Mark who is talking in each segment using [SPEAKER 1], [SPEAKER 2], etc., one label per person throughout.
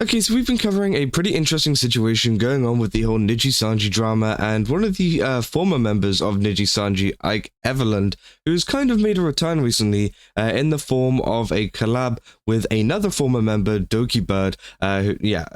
[SPEAKER 1] Okay, so we've been covering a pretty interesting situation going on with the whole Nijisanji drama, and one of the former members of Nijisanji, Ike Eveland, who's kind of made a return recently in the form of a collab with another former member, Dokibird,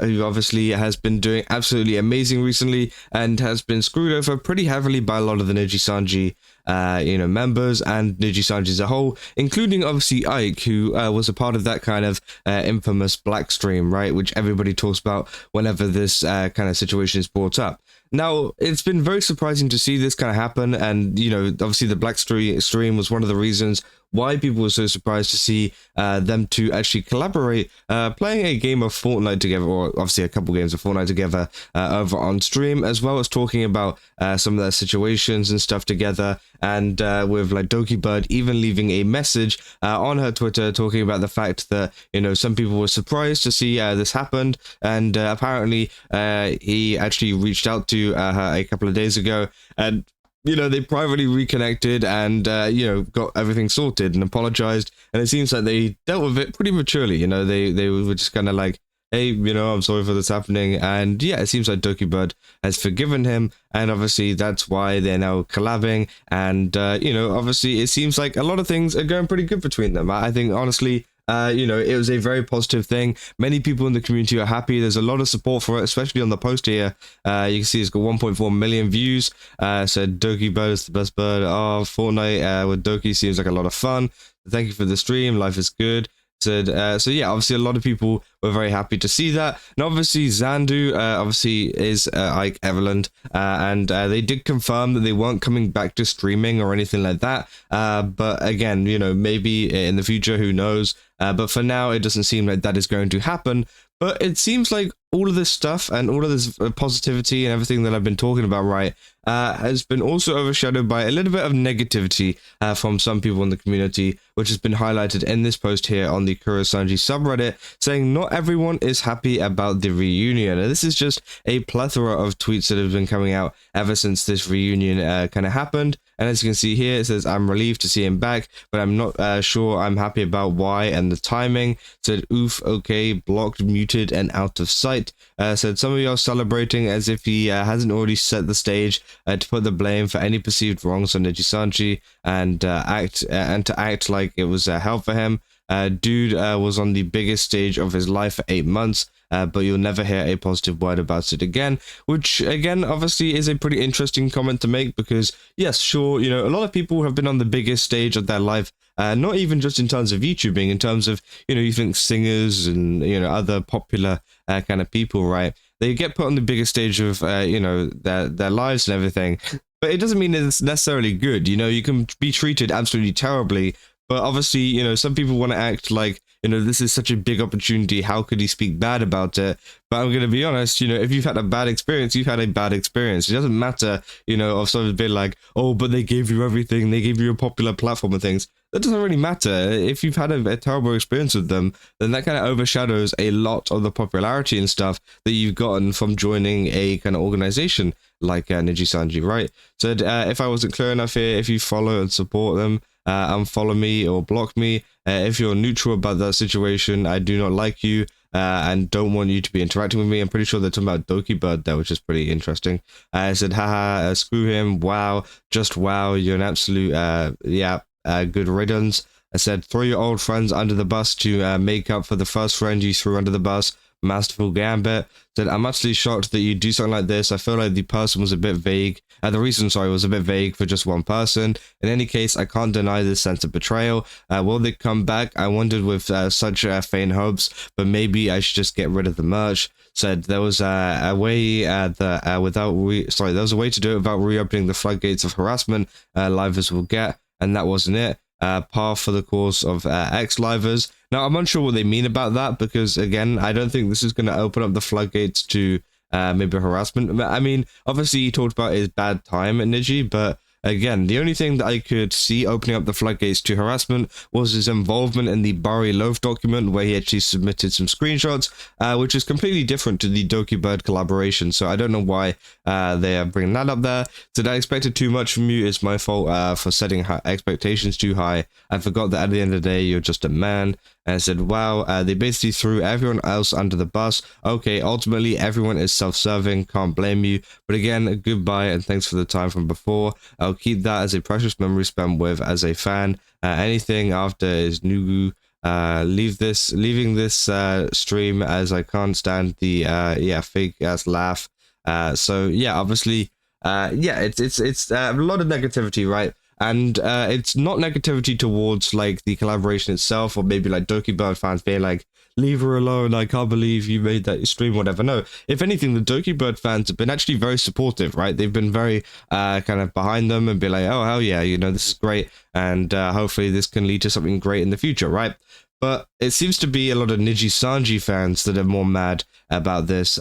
[SPEAKER 1] who obviously has been doing absolutely amazing recently and has been screwed over pretty heavily by a lot of the Nijisanji members and Nijisanji as a whole, including obviously Ike, who was a part of that kind of infamous black stream, right, which everybody talks about whenever this kind of situation is brought up. Now, it's been very surprising to see this kind of happen, and, obviously the black stream was one of the reasons why people were so surprised to see them to actually collaborate, playing a game of Fortnite together, or obviously a couple games of Fortnite together over on stream, as well as talking about some of their situations and stuff together, and with like Dokibird even leaving a message on her Twitter talking about the fact that, some people were surprised to see this happened, and apparently he actually reached out to her a couple of days ago, and they privately reconnected and, got everything sorted and apologized. And it seems like they dealt with it pretty maturely. They were just kind of like, hey, I'm sorry for this happening. And yeah, it seems like Dokibird has forgiven him. And obviously that's why they're now collabing. And, obviously it seems like a lot of things are going pretty good between them. I think, honestly, it was a very positive thing. Many people in the community are happy. There's a lot of support for it, especially on the post here. You can see it's got 1.4 million views. Said Dokibird is the best bird. Oh, Fortnite with Doki seems like a lot of fun. Thank you for the stream. Life is good. Said, so yeah, obviously a lot of people were very happy to see that. And obviously xandu obviously is Ike Eveland, and they did confirm that they weren't coming back to streaming or anything like that, but again, maybe in the future, who knows. But for now, it doesn't seem like that is going to happen. But it seems like all of this stuff and all of this positivity and everything that I've been talking about, right, has been also overshadowed by a little bit of negativity from some people in the community, which has been highlighted in this post here on the Nijisanji subreddit, saying not everyone is happy about the reunion. And this is just a plethora of tweets that have been coming out ever since this reunion kind of happened. And as you can see here, it says, I'm relieved to see him back, but I'm not sure I'm happy about why and the timing. Said, oof, okay, blocked, muted, and out of sight. Said, some of you are celebrating as if he hasn't already set the stage to put the blame for any perceived wrongs on Nijisanji and to act like it was hell for him. Dude was on the biggest stage of his life for 8 months. But you'll never hear a positive word about it again, which again obviously is a pretty interesting comment to make, because yes, sure, a lot of people have been on the biggest stage of their life, not even just in terms of YouTubing, in terms of, you think singers and, other popular kind of people, right? They get put on the biggest stage of, their lives and everything, but it doesn't mean it's necessarily good. You can be treated absolutely terribly, but obviously, some people want to act like, this is such a big opportunity. How could he speak bad about it? But I'm going to be honest, if you've had a bad experience, you've had a bad experience. It doesn't matter, if someone's been like, oh, but they gave you everything. They gave you a popular platform and things. That doesn't really matter. If you've had a terrible experience with them, then that kind of overshadows a lot of the popularity and stuff that you've gotten from joining a kind of organization like Nijisanji, right? So if I wasn't clear enough here, if you follow and support them, unfollow me or block me. If you're neutral about that situation, I do not like you and don't want you to be interacting with me. I'm pretty sure they're talking about Dokibird there, which is pretty interesting. I said, haha, screw him. Wow, just wow. You're an absolute, good riddance. I said, throw your old friends under the bus to make up for the first friend you threw under the bus. Masterful gambit. Said, I'm actually shocked that you do something like this. I feel like the person was a bit vague. The reason, was a bit vague for just one person. In any case, I can't deny this sense of betrayal. Will they come back? I wondered with such faint hopes, but maybe I should just get rid of the merch. Said there was a way there was a way to do it without reopening the floodgates of harassment livers will get, and that wasn't it. Par for the course of ex-livers. Now, I'm unsure what they mean about that, because, again, I don't think this is going to open up the floodgates to maybe harassment. I mean, obviously, he talked about his bad time at Niji, but again, the only thing that I could see opening up the floodgates to harassment was his involvement in the Bari Loaf document, where he actually submitted some screenshots, which is completely different to the Dokibird collaboration. So I don't know why they are bringing that up there. Did I expected too much from you? It's my fault for setting expectations too high. I forgot that at the end of the day, you're just a man. and said, wow, they basically threw everyone else under the bus. Okay, ultimately, everyone is self-serving, can't blame you. But again, goodbye and thanks for the time from before. I'll keep that as a precious memory spent with as a fan. Anything after is Nugu. Leaving this stream, as I can't stand the fake ass laugh. So yeah, obviously, it's a lot of negativity, right? And it's not negativity towards like the collaboration itself, or maybe like Dokibird fans being like, leave her alone, I can't believe you made that stream, whatever. No, if anything, the Dokibird fans have been actually very supportive, right? They've been very kind of behind them and be like, oh, hell yeah, you know, this is great, and hopefully this can lead to something great in the future, right? But it seems to be a lot of Nijisanji fans that are more mad about this,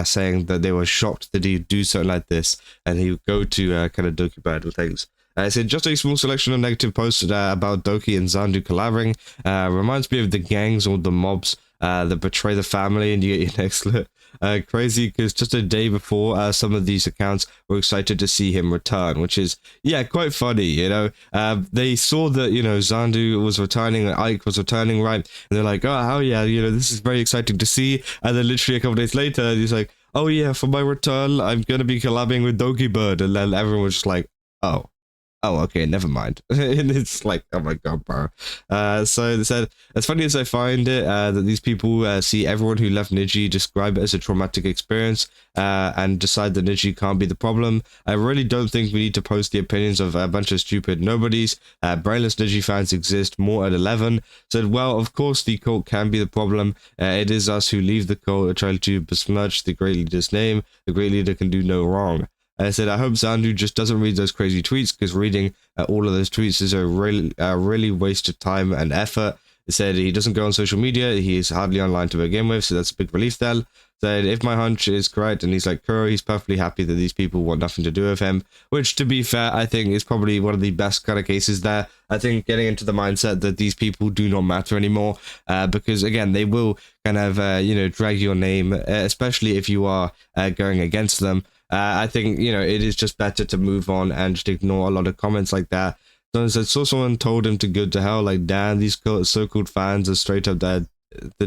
[SPEAKER 1] saying that they were shocked that he'd do something like this, and he would go to kind of Dokibird with things. So just a small selection of negative posts about Doki and Xandu collaborating. Reminds me of the gangs or the mobs that betray the family, and you get your next look. Crazy, because just a day before, some of these accounts were excited to see him return, which is, quite funny, you know. They saw that, you know, Xandu was returning, and Ike was returning, right? And they're like, oh, hell yeah, you know, this is very exciting to see. And then literally a couple days later, he's like, oh yeah, for my return, I'm going to be collabing with Dokibird. And then everyone was just like, oh, okay, never mind. And it's like, oh my god, bro. So they said, as funny as I find it, that these people see everyone who left Niji, describe it as a traumatic experience, and decide that Niji can't be the problem. I really don't think we need to post the opinions of a bunch of stupid nobodies. Brainless Niji fans exist more at 11. Said, well, of course the cult can be the problem. It is us who leave the cult trying to besmirch the great leader's name. The great leader can do no wrong. I said, I hope Xandu just doesn't read those crazy tweets, because reading all of those tweets is a really waste of time and effort. He said he doesn't go on social media, he is hardly online to begin with, so that's a big relief there. Said, if my hunch is correct, and he's like Kuro, he's perfectly happy that these people want nothing to do with him, which, to be fair, I think is probably one of the best kind of cases there. I think getting into the mindset that these people do not matter anymore, because, again, they will kind of, drag your name, especially if you are going against them. I think, you know, it is just better to move on and just ignore a lot of comments like that. So I saw someone told him to go to hell, like, damn, these so-called fans are straight up the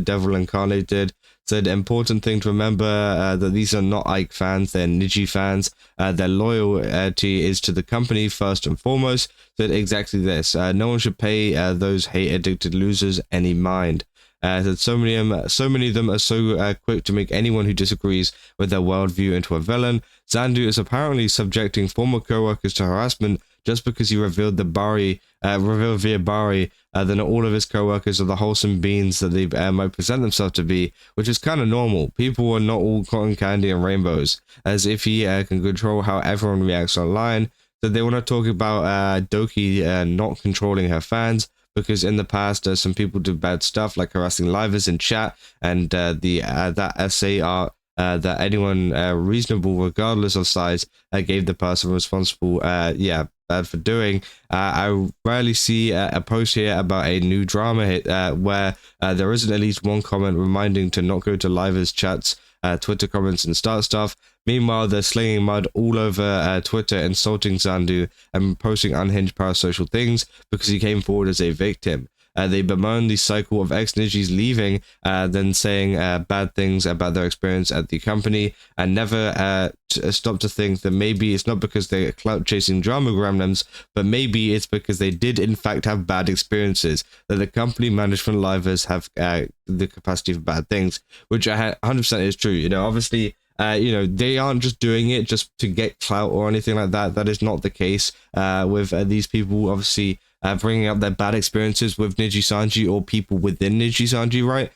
[SPEAKER 1] devil incarnated. Said, important thing to remember, that these are not Ike fans, they're Niji fans. Their loyalty is to the company first and foremost. Said exactly this, no one should pay those hate-addicted losers any mind. That so many of them are so quick to make anyone who disagrees with their worldview into a villain. Xandu is apparently subjecting former co-workers to harassment just because he revealed via Bari that not all of his co-workers are the wholesome beings that they might present themselves to be, which is kind of normal. People are not all cotton candy and rainbows, as if he can control how everyone reacts online. So they want to talk about Doki not controlling her fans, because in the past, some people do bad stuff, like harassing livers in chat, and that essay art that anyone reasonable, regardless of size, gave the person responsible, bad for doing. I rarely see a post here about a new drama hit where there isn't at least one comment reminding to not go to livers chats, Twitter comments, and start stuff. Meanwhile, they're slinging mud all over Twitter, insulting Xandu and posting unhinged parasocial things because he came forward as a victim. They bemoan the cycle of ex-Nijis leaving, then saying bad things about their experience at the company, and never stop to think that maybe it's not because they're clout-chasing drama gremlins, but maybe it's because they did in fact have bad experiences, that the company management livers have the capacity for bad things, which 100% is true. You know, obviously, they aren't just doing it just to get clout or anything like that. That is not the case with these people, obviously, bringing up their bad experiences with Nijisanji or people within Nijisanji, right?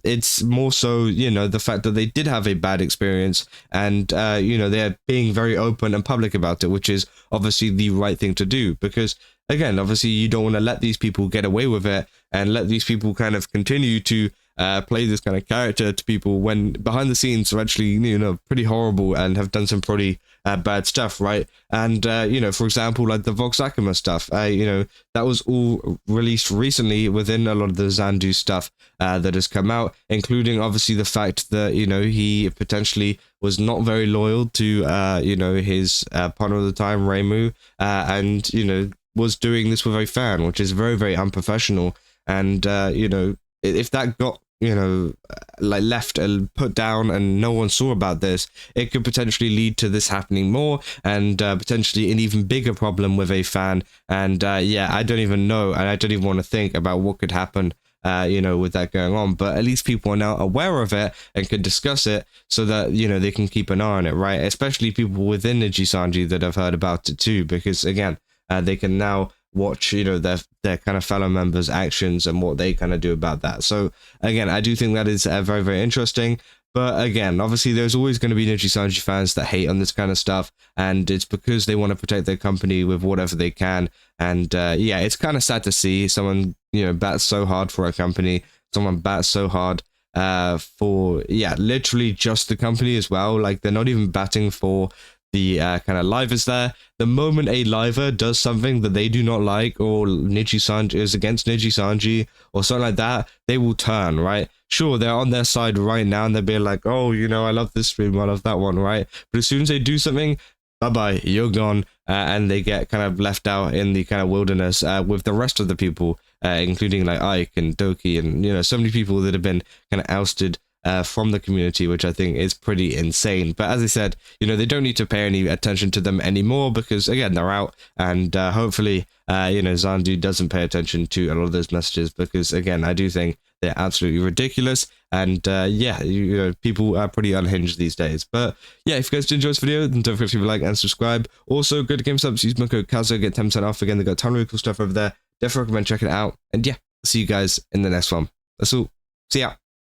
[SPEAKER 1] It's more so, the fact that they did have a bad experience, and, they're being very open and public about it, which is obviously the right thing to do, because, again, obviously you don't want to let these people get away with it and let these people kind of continue to play this kind of character to people when behind the scenes are actually, pretty horrible and have done some pretty bad stuff, right? And, for example, like the Vox Akuma stuff, that was all released recently within a lot of the Xandu stuff that has come out, including obviously the fact that, he potentially was not very loyal to, his partner at the time, Reimu, and, was doing this with a fan, which is very, very unprofessional. and you know, if that got, you know, like left and put down and no one saw about this, it could potentially lead to this happening more, and potentially an even bigger problem with a fan. And yeah, I don't even know, and I don't even want to think about what could happen, you know, with that going on. But at least people are now aware of it and can discuss it, so that, you know, they can keep an eye on it, right? Especially people within Nijisanji that have heard about it too, because again, they can now watch, you know, their kind of fellow members' actions and what they kind of do about that. So again, I do think that is very, very interesting. But again, obviously, there's always going to be Nijisanji fans that hate on this kind of stuff, and it's because they want to protect their company with whatever they can. And yeah, it's kind of sad to see someone, you know, bat so hard for a company, someone bat so hard for, yeah, literally just the company as well. Like, they're not even batting for the kind of livers there. The moment a liver does something that they do not like, or Nijisanji is against Nijisanji or something like that, they will turn, right? Sure, they're on their side right now, and they'll be like, oh, you know, I love this stream, I love that one, right? But as soon as they do something, bye-bye, you're gone, and they get kind of left out in the kind of wilderness with the rest of the people, including like Ike and Doki, and, you know, so many people that have been kind of ousted from the community, which I think is pretty insane. But as I said, you know, they don't need to pay any attention to them anymore, because again, they're out, and hopefully, you know, Xandu doesn't pay attention to a lot of those messages, because again, I do think they're absolutely ridiculous, and yeah, you know, people are pretty unhinged these days. But yeah, if you guys did enjoy this video, then don't forget to leave a like and subscribe. Also, go to GameStop, use my code Kazo, get 10% off. Again, they got a ton of really cool stuff over there. Definitely recommend checking it out. And yeah, see you guys in the next one. That's all. See ya.